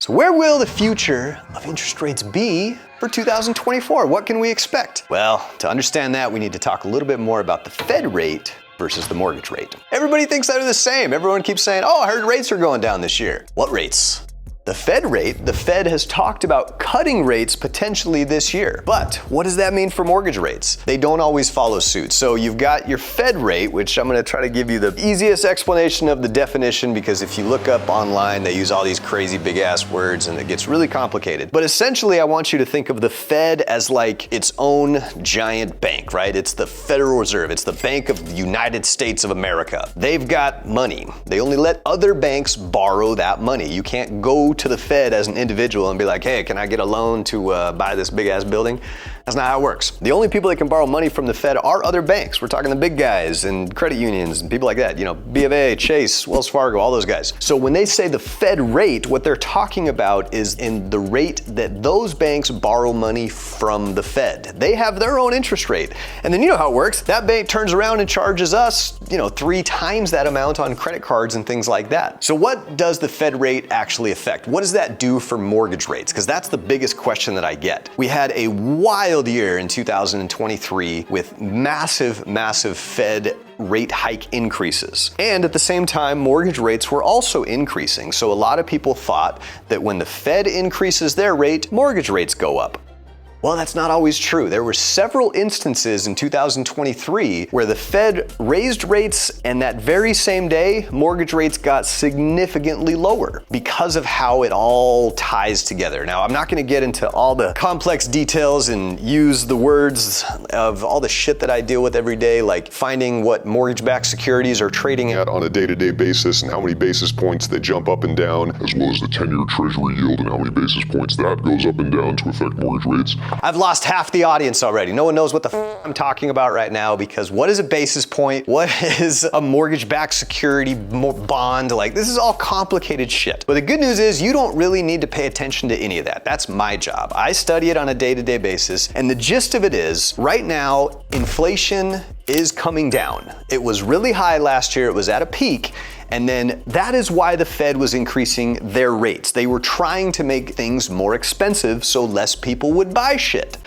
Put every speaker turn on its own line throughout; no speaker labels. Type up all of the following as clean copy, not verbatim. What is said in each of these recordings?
So where will the future of interest rates be for 2024? What can we expect? Well, to understand that, we need to talk a little bit more about the Fed rate versus the mortgage rate. Everybody thinks they're the same. Everyone keeps saying, oh, I heard rates are going down this year. What rates? The Fed rate. The Fed has talked about cutting rates potentially this year. But what does that mean for mortgage rates? They don't always follow suit. So you've got your Fed rate, which I'm going to try to give you the easiest explanation of the definition, because if you look up online, they use all these crazy big ass words and it gets really complicated. But essentially, I want you to think of the Fed as like its own giant bank, right? It's the Federal Reserve. It's the Bank of the United States of America. They've got money. They only let other banks borrow that money. You can't go to the Fed as an individual and be like, hey, can I get a loan to buy this big ass building? That's not how it works. The only people that can borrow money from the Fed are other banks. We're talking the big guys and credit unions and people like that, you know, B of A, Chase, Wells Fargo, all those guys. So when they say the Fed rate, what they're talking about is in the rate that those banks borrow money from the Fed. They have their own interest rate. And then you know how it works. That bank turns around and charges us, 3 times that amount on credit cards and things like that. So what does the Fed rate actually affect? What does that do for mortgage rates? Because that's the biggest question that I get. We had a wild year in 2023 with massive Fed rate hike increases. And at the same time, mortgage rates were also increasing. So a lot of people thought that when the Fed increases their rate, mortgage rates go up. Well, that's not always true. There were several instances in 2023 where the Fed raised rates and that very same day, mortgage rates got significantly lower because of how it all ties together. Now, I'm not gonna get into all the complex details and use the words of all the shit that I deal with every day, like finding what mortgage-backed securities are trading at
on a day-to-day basis and how many basis points they jump up and down, as well as the 10-year treasury yield and how many basis points that goes up and down to affect mortgage rates.
I've lost half the audience already. No one knows what the I'm talking about right now, because what is a basis point? What is a mortgage-backed security bond? Like, this is all complicated shit. But the good news is you don't really need to pay attention to any of that. That's my job. I study it on a day-to-day basis. And the gist of it is, right now, inflation is coming down. It was really high last year. It was at a peak. And then that is why the Fed was increasing their rates. They were trying to make things more expensive so less people would buy shit.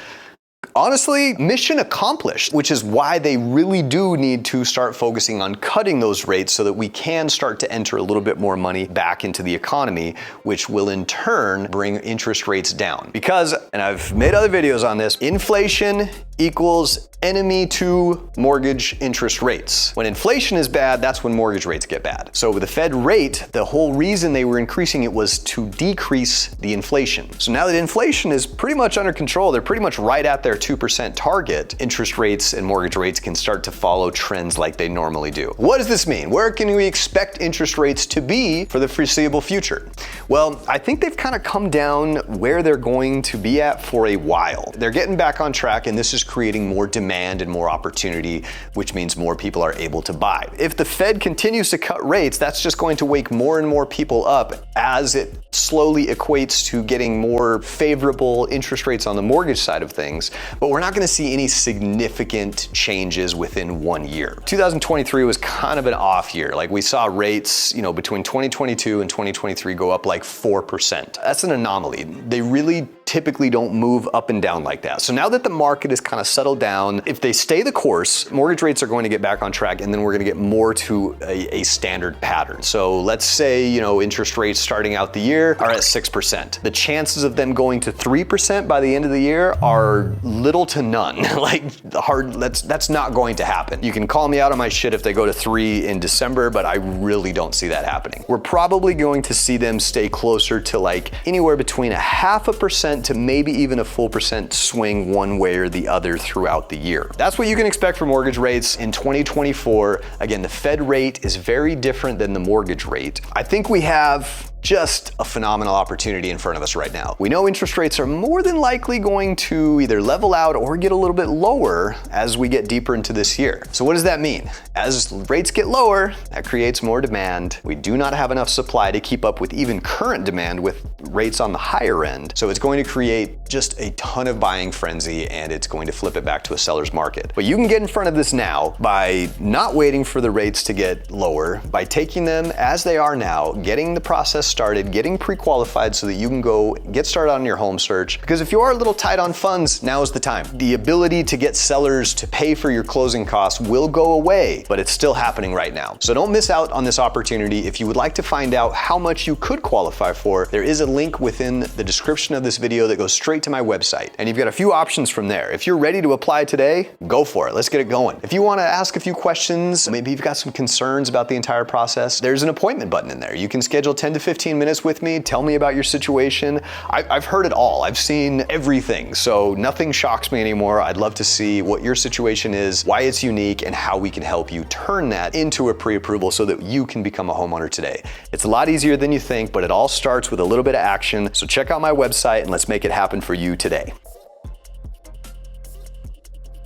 Honestly, mission accomplished, which is why they really do need to start focusing on cutting those rates so that we can start to enter a little bit more money back into the economy, which will in turn bring interest rates down. Because, and I've made other videos on this, inflation equals enemy to mortgage interest rates. When inflation is bad, that's when mortgage rates get bad. So with the Fed rate, the whole reason they were increasing it was to decrease the inflation. So now that inflation is pretty much under control, they're pretty much right at their 2% target, interest rates and mortgage rates can start to follow trends like they normally do. What does this mean? Where can we expect interest rates to be for the foreseeable future? Well, I think they've kind of come down where they're going to be at for a while. They're getting back on track, and this is creating more demand and more opportunity, which means more people are able to buy. If the Fed continues to cut rates, that's just going to wake more and more people up as it slowly equates to getting more favorable interest rates on the mortgage side of things. But we're not going to see any significant changes within 1 year. 2023 was kind of an off year. Like, we saw rates, between 2022 and 2023 go up like 4%. That's an anomaly. They really typically don't move up and down like that. So now that the market is kind of settled down, if they stay the course, mortgage rates are going to get back on track, and then we're going to get more to a standard pattern. So let's say, interest rates starting out the year are at 6%. The chances of them going to 3% by the end of the year are little to none. That's not going to happen. You can call me out on my shit if they go to 3 in December, but I really don't see that happening. We're probably going to see them stay closer to like anywhere between 0.5% to maybe even a full percent swing one way or the other throughout the year. That's what you can expect for mortgage rates in 2024. Again, the Fed rate is very different than the mortgage rate. I think we have just a phenomenal opportunity in front of us right now. We know interest rates are more than likely going to either level out or get a little bit lower as we get deeper into this year. So what does that mean? As rates get lower, that creates more demand. We do not have enough supply to keep up with even current demand with rates on the higher end. So it's going to create just a ton of buying frenzy, and it's going to flip it back to a seller's market. But you can get in front of this now by not waiting for the rates to get lower, by taking them as they are now, getting the process started getting pre-qualified so that you can go get started on your home search. Because if you are a little tight on funds, now is the time. The ability to get sellers to pay for your closing costs will go away, but it's still happening right now. So don't miss out on this opportunity. If you would like to find out how much you could qualify for, there is a link within the description of this video that goes straight to my website. And you've got a few options from there. If you're ready to apply today, go for it. Let's get it going. If you want to ask a few questions, maybe you've got some concerns about the entire process, there's an appointment button in there. You can schedule 10 to 15 minutes with me, tell me about your situation. I've heard it all. I've seen everything. So nothing shocks me anymore. I'd love to see what your situation is, why it's unique, and how we can help you turn that into a pre-approval so that you can become a homeowner today. It's a lot easier than you think, but it all starts with a little bit of action. So check out my website and let's make it happen for you today.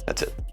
That's it.